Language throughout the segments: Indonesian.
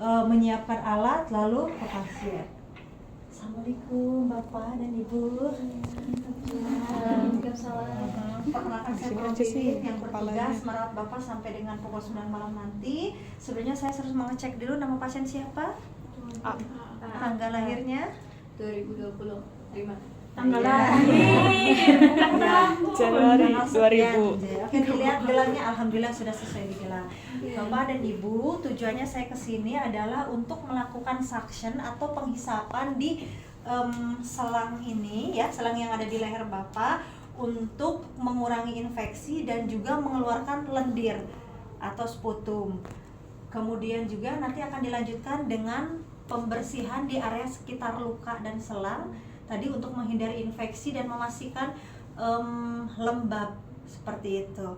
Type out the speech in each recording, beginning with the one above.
menyiapkan alat lalu ke pasien. Assalamualaikum Bapak dan Ibu. Waalaikumsalam. Perkenalkan saya Prof. yang bertugas merawat Bapak sampai dengan pukul 9 malam nanti. Sebelumnya saya harus mengecek dulu nama pasien siapa? Tanggal lahirnya 2025. tanggal lahir Januari 2000. Oke, dilihat gelarnya alhamdulillah sudah sesuai di gelar. Bapak dan Ibu, tujuannya saya kesini adalah untuk melakukan suction atau penghisapan di selang ini ya, selang yang ada di leher Bapak untuk mengurangi infeksi dan juga mengeluarkan lendir atau sputum. Kemudian juga nanti akan dilanjutkan dengan pembersihan di area sekitar luka dan selang tadi untuk menghindari infeksi dan memastikan lembab seperti itu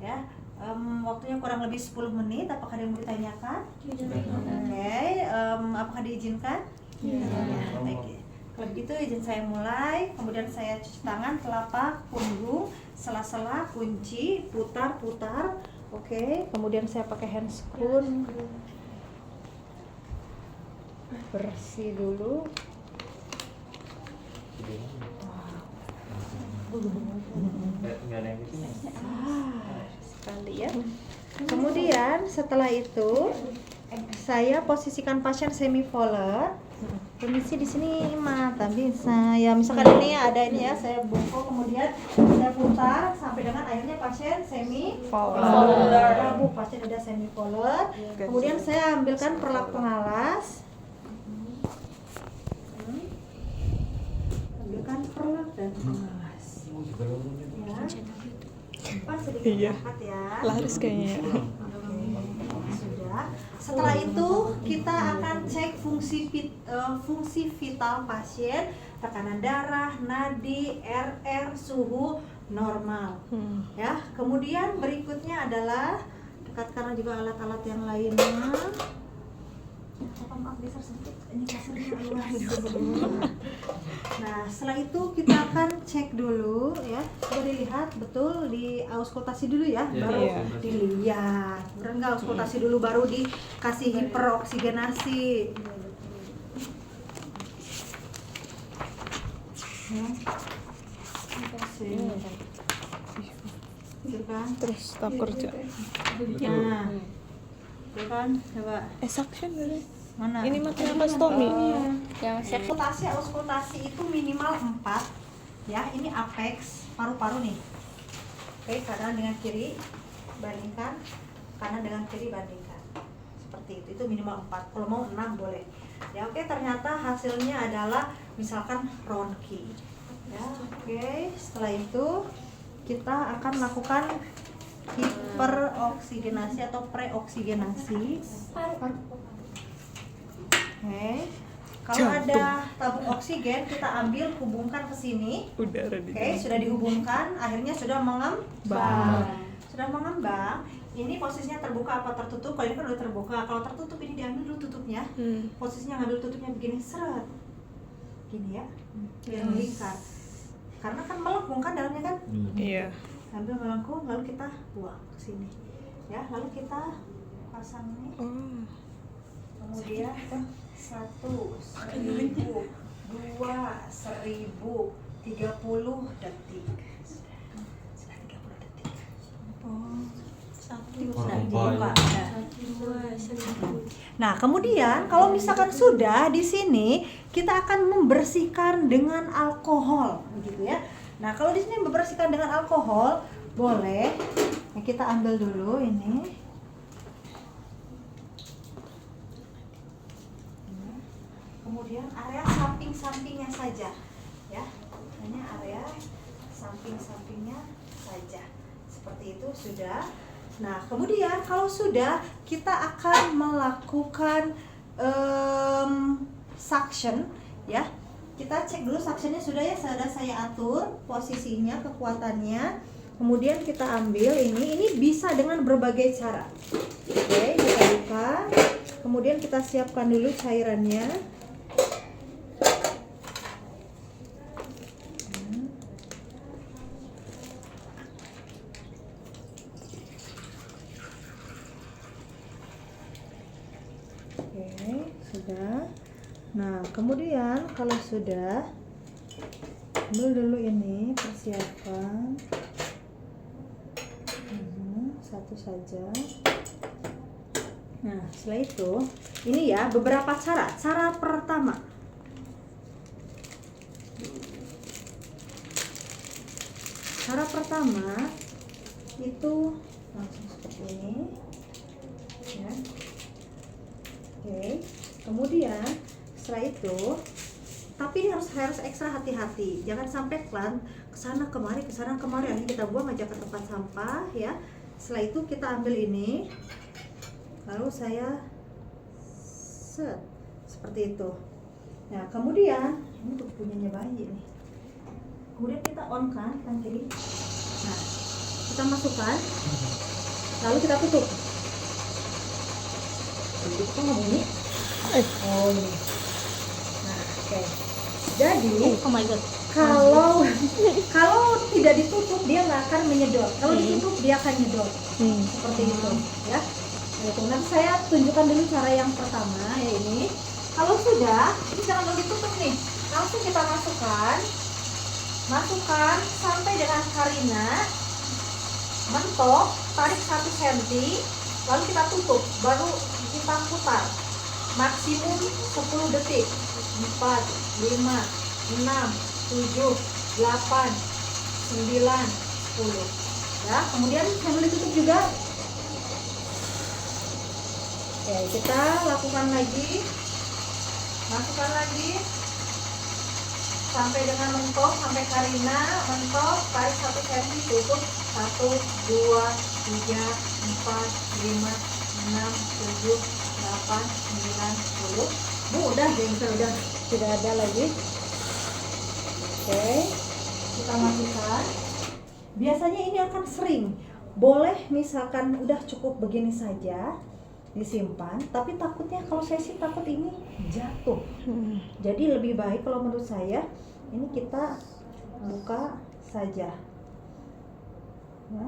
ya. Waktunya kurang lebih 10 menit. Apakah ada yang mau ditanyakan? Oke, apakah diizinkan? Baik. Kalau begitu izin saya mulai. Kemudian saya cuci tangan, telapak, punggung, sela-sela, kunci, putar-putar. Oke, kemudian saya pakai handscoon. Bersih dulu. Nggak ada yang gitu nih. Sekali ya. Kemudian setelah itu saya posisikan pasien semi volar. Permisi di sini mata bisa. Ya misalkan ini ada ini ya, saya bungkuk kemudian saya putar sampai dengan akhirnya pasien semi volar. Bu, pasien ada semi volar. Kemudian saya ambilkan perlak pengalas. Ambilkan perlak dan pengalas. Ya. Pas sedikit angkat ya. Laris kayaknya. Sudah. Setelah itu kita akan cek fungsi vital pasien, tekanan darah, nadi, RR, suhu normal. Ya. Kemudian berikutnya adalah dekatkan juga alat-alat yang lainnya. Maaf besar sedikit, ini kasurnya luas. Nah, setelah itu kita akan cek dulu ya. Sudah dilihat betul di auskultasi dulu ya, baru dilihat. Benar nggak auskultasi dulu baru dikasih hiperoksigenasi. Ya. Gitu kan? Terus staf kerja. Nah, itu kan coba. Suction dulu. Mana? Ini matanya stomi. Yang auskultasi itu minimal 4 ya. Ini apex paru-paru nih. Oke, kanan dengan kiri bandingkan, kanan dengan kiri bandingkan. Seperti itu minimal 4. Kalau mau 6 boleh. Ya oke, ternyata hasilnya adalah misalkan Ronki. Ya, oke. Setelah itu kita akan melakukan hiperoksigenasi atau preoksigenasi. Oke. Kalau ada tabung oksigen kita ambil, hubungkan ke sini. Udara di. Oke, sudah dihubungkan, akhirnya sudah mengembang. Sudah mengembang. Ini posisinya terbuka apa tertutup? Kalau ini kan udah terbuka. Kalau tertutup ini diambil dulu tutupnya. Posisinya ngambil tutupnya begini, seret. Gini ya. Biar melingkar. Karena kan melengkung kan dalamnya kan? Iya. Sambil melengkung lalu kita buang ke sini. Ya, lalu kita pasang ini. Kemudian 1, 1000, 2, 1000, 30 detik. Sudah 30 detik. Sudah dibuka. Nah, kemudian kalau misalkan sudah di sini kita akan membersihkan dengan alkohol, begitu ya. Nah, kalau di sini membersihkan dengan alkohol boleh. Ya, kita ambil dulu ini. Kemudian area samping-sampingnya saja ya, hanya area samping-sampingnya saja, seperti itu sudah. Nah, kemudian kalau sudah kita akan melakukan suction ya. Kita cek dulu suctionnya sudah ya, sudah saya atur posisinya, kekuatannya. Kemudian kita ambil ini bisa dengan berbagai cara. Oke, kita buka. Kemudian kita siapkan dulu cairannya. Oke, sudah. Nah, kemudian kalau sudah, dulu ini persiapkan satu saja. Nah, setelah itu, ini ya beberapa cara. Cara pertama, itu langsung seperti ini, ya. Oke. Kemudian setelah itu, tapi ini harus ekstra hati-hati. Jangan sampai kesana kemari, nanti kita buang aja ke tempat sampah, ya. Setelah itu kita ambil ini, lalu saya set seperti itu. Nah, kemudian ini punyanya bayi nih. Kemudian kita on kan kiri. Nah, kita masukkan, lalu kita tutup. Itu kan bunyi. Oh ini. Nah, oke. Jadi, Oh my god. kalau tidak ditutup dia nggak akan menyedot. Kalau ditutup dia akan nyedot. Seperti itu, ya. Nah, nanti saya tunjukkan dulu cara yang pertama, ya ini. Kalau sudah, ini jangan lalu ditutup nih. Langsung kita masukkan sampai dengan Karina mentok, tarik 1 cm, lalu kita tutup, baru kita putar maksimum 10 detik. 4, 5, 6, 7, 8, 9, 10, ya. Kemudian sambil ditutup juga. Oke, kita lakukan lagi, masukkan lagi sampai dengan mentok, sampai Karina mentok, tarik 1 cm, tutup. 1, 2, 3, 4, 5, 6, 7, 8, 9, 10. Bu, udah jengkel, udah tidak ada lagi. Oke, kita masukkan. Biasanya ini akan sering. Boleh misalkan udah cukup begini saja disimpan, tapi takutnya kalau saya sih takut ini jatuh. Jadi lebih baik kalau menurut saya ini kita buka saja, ya,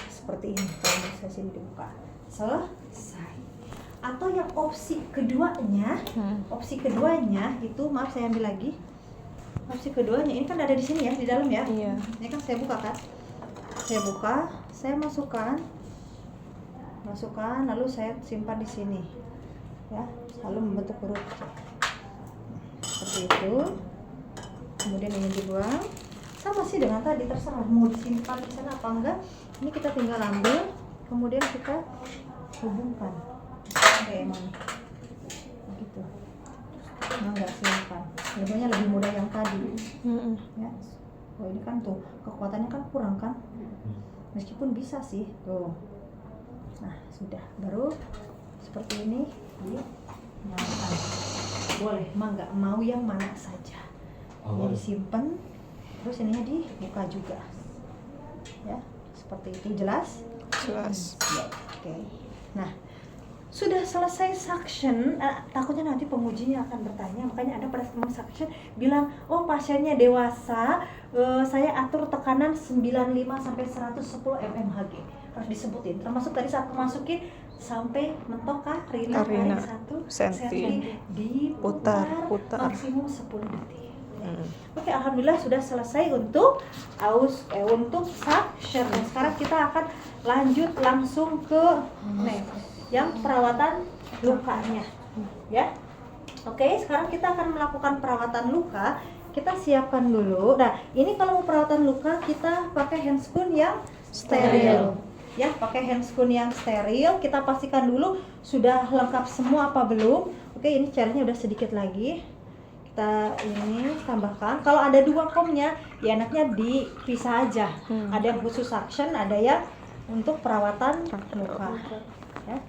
seperti ini. Kalau menurut saya sini dibuka, selesai. Atau yang opsi keduanya itu, maaf saya ambil lagi. Opsi keduanya ini kan ada di sini ya, di dalam ya. Iya. Ini kan saya buka kan. Saya buka, saya masukkan, lalu saya simpan di sini, ya, lalu membentuk huruf seperti itu. Kemudian ini dibuang, sama sih dengan tadi, terserah mau disimpan di sana apa enggak. Ini kita tinggal ambil, kemudian kita hubungkan kayak mana, begitu. Enggak simpan, sebenarnya lebih mudah yang tadi, ya. Oh ini kan tuh kekuatannya kan kurang kan, meskipun bisa sih tuh. Nah, sudah, baru seperti ini dinyalakan. Boleh, nggak mau yang mana saja. Ini disimpan, terus ininya dibuka juga, ya, seperti itu. Jelas? Jelas. Ya, oke. Nah, sudah selesai suction. Takutnya nanti pengujinya akan bertanya, makanya ada pada teman suction bilang, oh pasiennya dewasa, saya atur tekanan 95 sampai 110 mmHg. Harus disebutin, termasuk tadi saat masukin sampai mentok Karina tarik 1 cm, diputar maksimum 10 detik. Oke, alhamdulillah sudah selesai untuk untuk suction. Sekarang kita akan lanjut langsung ke yang perawatan lukanya, ya. Oke, sekarang kita akan melakukan perawatan luka. Kita siapkan dulu. Nah, ini kalau mau perawatan luka kita pakai handscoon yang steril. Ya, pakai handscoon yang steril. Kita pastikan dulu sudah lengkap semua apa belum. Oke, ini caranya udah sedikit lagi. Kita ini tambahkan. Kalau ada 2 komnya, ya enaknya dipisah aja. Ada yang khusus suction, ada yang untuk perawatan luka. Ya.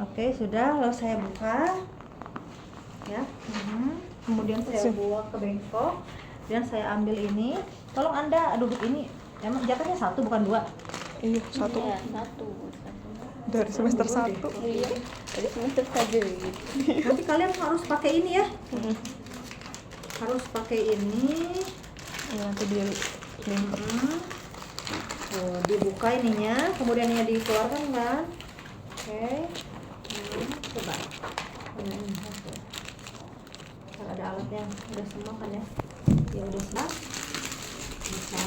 Oke, sudah. Lalu saya buka. Ya. Kemudian saya buang ke bengkok dan saya ambil ini. Tolong Anda duduk ini. Emang jatuhnya 1 bukan 2. Iya, 1. Iya, 1. Dari semester 1. Iya, dari semester 1. Nanti kalian harus pakai ini ya. Harus pakai ini. Nanti dia limpet. Tuh, dibuka ininya, kemudian ini dikeluarkan kan. Oke. udah semua kan ya? Ya udah siap. Bisa.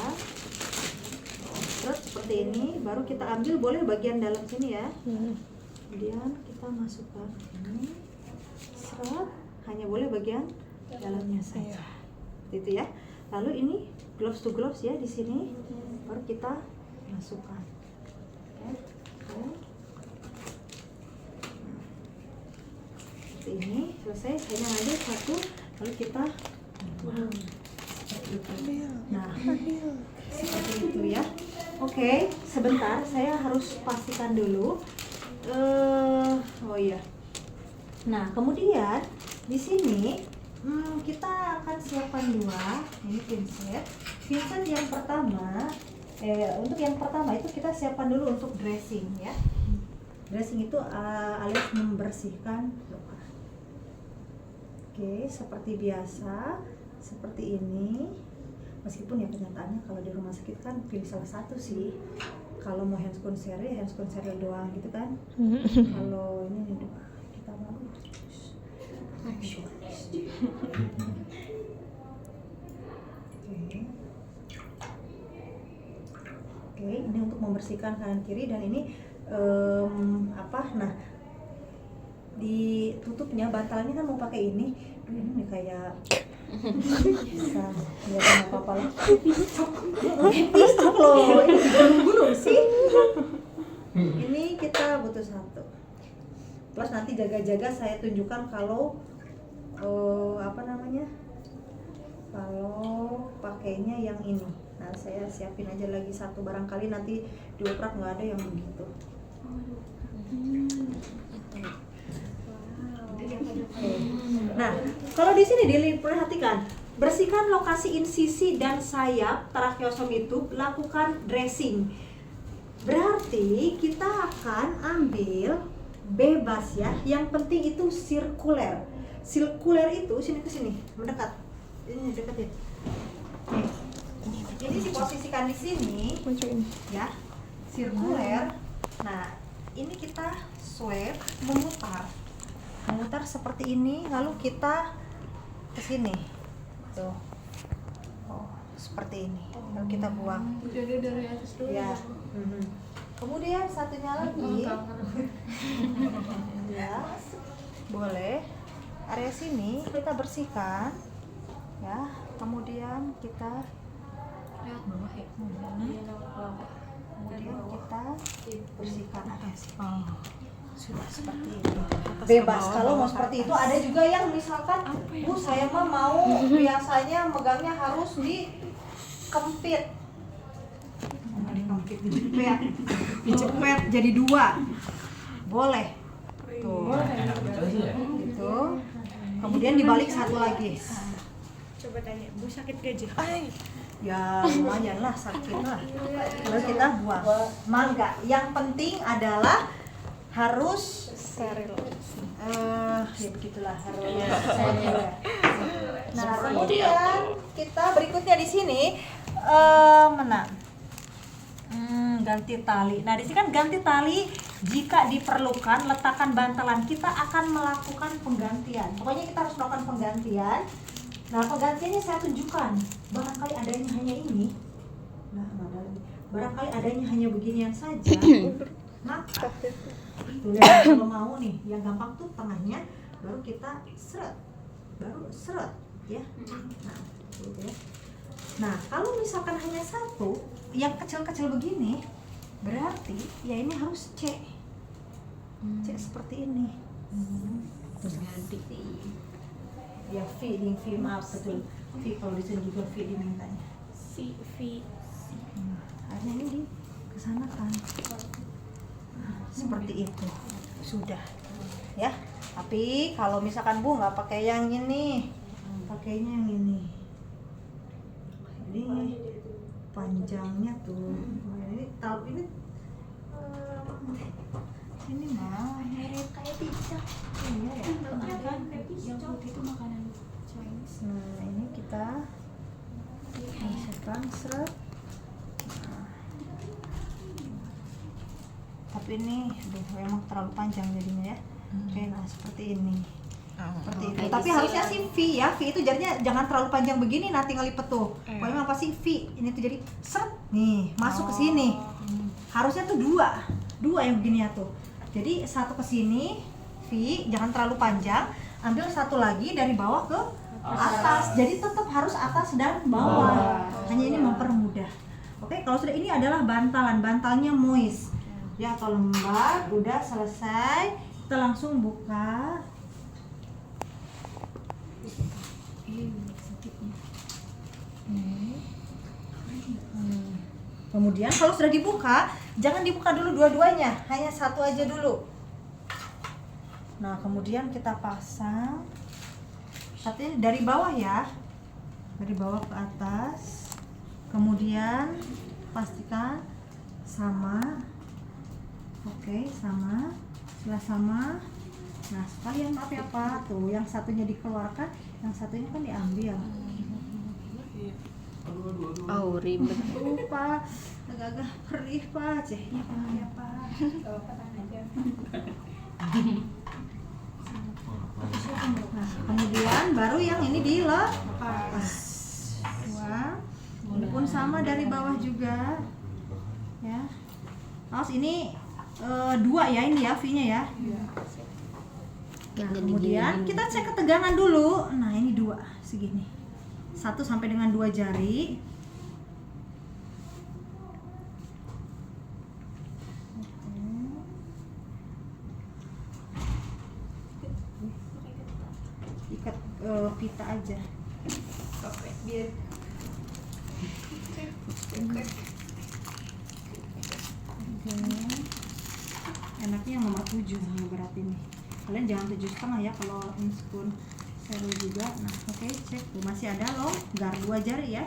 Terus seperti ini, baru kita ambil boleh bagian dalam sini ya. Kemudian kita masukkan ini. Seret, hanya boleh bagian dalamnya saja. Gitu ya. Lalu ini gloves to gloves ya di sini. Baru kita masukkan. Oke. Seperti ini selesai, hanya ambil satu lalu kita buang. Nah, seperti itu ya. Oke, sebentar saya harus pastikan dulu. Oh iya. Nah, kemudian di sini kita akan siapkan dua ini pinset. Pinset yang pertama, untuk yang pertama itu kita siapkan dulu untuk dressing ya. Dressing itu alias membersihkan luka. Oke, seperti biasa, seperti ini. Meskipun ya kenyataannya kalau di rumah sakit kan pilih salah satu sih. Kalau mau handphone serial doang gitu kan. Kalau ini doang kita mau Oke, ini untuk membersihkan kanan kiri dan ini nah ditutupnya bantalnya kan mau pakai ini kayak bisa nggak ada apa-apa lah. Pistok loh, ini gulung-gulung sih. Ini kita butuh satu. Plus nanti jaga-jaga saya tunjukkan kalau kalau pakainya yang ini. Nah, saya siapin aja lagi satu, barangkali nanti dioprak nggak ada yang begitu. Nah, kalau di sini diperhatikan, bersihkan lokasi insisi dan sayap tracheostomi tube, lakukan dressing. Berarti kita akan ambil bebas ya. Yang penting itu sirkuler. Sirkuler itu sini ke sini, mendekat. Ini dekat ya. Ini diposisikan di sini. Ya. Sirkuler. Nah, ini kita swab, memutar seperti ini, lalu kita ke sini. Tuh. Oh, seperti ini. Lalu kita buang. Jadi dari atas dulu. Ya. Kemudian satunya lagi. Ya. Boleh. Area sini kita bersihkan. Ya. Kemudian kita Lihat bawah ya. Kemudian kita bersihkan area sini. Sudah seperti ini. Bebas kalau mau seperti itu. Ada juga yang misalkan, Bu saya mah mau biasanya megangnya harus dikempit. Dijepet jadi dua. Boleh. Tuh. Gitu. Kemudian dibalik satu lagi. Coba tanya, Bu sakit gajah? Ya lumayan lah, sakit lah. Lalu kita buang. Mangga. Yang penting adalah harus Steril. Ya begitulah, harus steril. Nah, kemudian kita berikutnya di sini ganti tali. Nah, di sini kan ganti tali. Jika diperlukan, letakkan bantalan. Kita akan melakukan penggantian. Pokoknya kita harus melakukan penggantian. Nah, penggantiannya saya tunjukkan. Barangkali adanya hanya ini. Nah, barangkali adanya hanya beginian saja. Maka tuh lihat, kalau mau nih, yang gampang tuh tengahnya, baru kita seret, ya. Nah, gitu ya. Nah, kalau misalkan hanya satu, yang kecil-kecil begini, berarti ya ini harus C seperti ini. Terus ganti. Ya feeding, maaf betul. Kalau di sini juga feeding mintanya. Hanya ini kesana kan. Seperti itu sudah ya. Tapi kalau misalkan Bu nggak pakai yang ini, pakainya yang ini panjangnya tuh ini mah mirip kayak pizza. Iya ya, Kan yang putih itu makanan Chinese. nah ini kita masukkan seret. Tapi ini memang terlalu panjang jadinya ya. Oke, nah seperti ini. Seperti itu. Kayak Tapi di harusnya silang. sih V ya. V itu jadinya jangan terlalu panjang begini nanti ngelipet tuh. Iya. Pokoknya apa sih V? Ini tuh jadi seret nih masuk ke sini. Harusnya tuh dua yang begini ya tuh. Jadi satu ke sini V, jangan terlalu panjang. Ambil satu lagi dari bawah ke atas. Jadi tetap harus atas dan bawah. Hanya ini mempermudah. Oke, kalau sudah ini adalah bantalan. Bantalnya moist. Ya, atau lembab. Udah selesai. Kita langsung buka. Kemudian kalau sudah dibuka, jangan dibuka dulu dua-duanya, hanya satu aja dulu. Nah, kemudian kita pasang satunya dari bawah ya, dari bawah ke atas. Kemudian pastikan sama, oke, sama, sudah sama. Nah, sekalian maaf ya Pak, tuh yang satunya dikeluarkan, yang satunya kan diambil. Oh, ribet. Pak, agak-agak perih Pak, cehnya Pak ya Pak. Nah, kemudian baru yang ini dilepas. Wah, ini pun sama dari bawah juga, ya. Awas ini dua ya ini ya V-nya ya. Nah, kemudian kita cek ketegangan dulu. Nah, ini dua segini. 1 sampai dengan 2 jari. Ikat pita aja. Biar enaknya yang nomor 7 nih berat ini. Kalian jangan 7,5 ya kalau ini spoon seru juga. Nah, oke, cek tuh masih ada longgar 2 jari ya.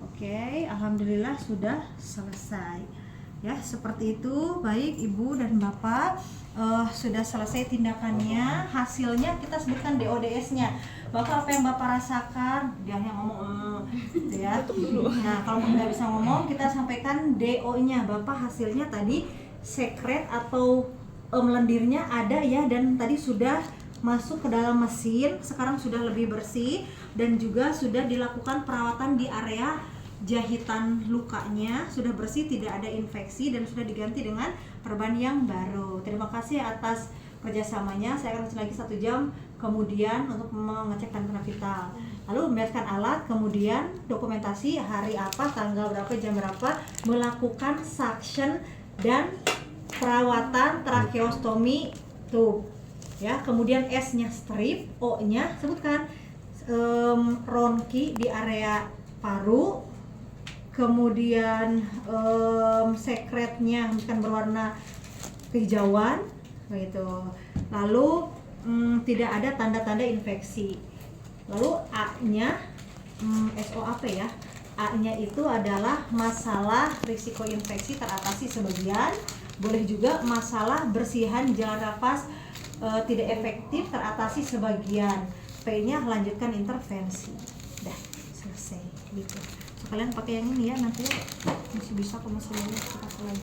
Oke, alhamdulillah sudah selesai. Ya, seperti itu. Baik Ibu dan Bapak, sudah selesai tindakannya. Hasilnya kita sebutkan DODS-nya. Bapak apa yang Bapak rasakan? Dia yang ngomong gitu ya. Nah, kalau nggak bisa ngomong, kita sampaikan DO-nya. Bapak hasilnya tadi sekret atau lendirnya ada ya, dan tadi sudah masuk ke dalam mesin, sekarang sudah lebih bersih dan juga sudah dilakukan perawatan di area jahitan lukanya, sudah bersih, tidak ada infeksi dan sudah diganti dengan perban yang baru. Terima kasih atas kerjasamanya. Saya akan kasih lagi 1 jam kemudian untuk mengecek kandungan vital, lalu membereskan alat, kemudian dokumentasi hari apa, tanggal berapa, jam berapa, melakukan suction dan perawatan tracheostomy tube ya. Kemudian S-nya strip, O-nya sebutkan ronki di area paru, kemudian sekretnya bukan berwarna kehijauan begitu, lalu tidak ada tanda-tanda infeksi. Lalu A-nya SOAP ya, A-nya itu adalah masalah risiko infeksi teratasi sebagian, boleh juga masalah bersihan jalan nafas tidak efektif teratasi sebagian. P-nya lanjutkan intervensi. Dah selesai gitu. So, kalian pakai yang ini ya, nanti masih bisa kok, masih lulus kita lagi.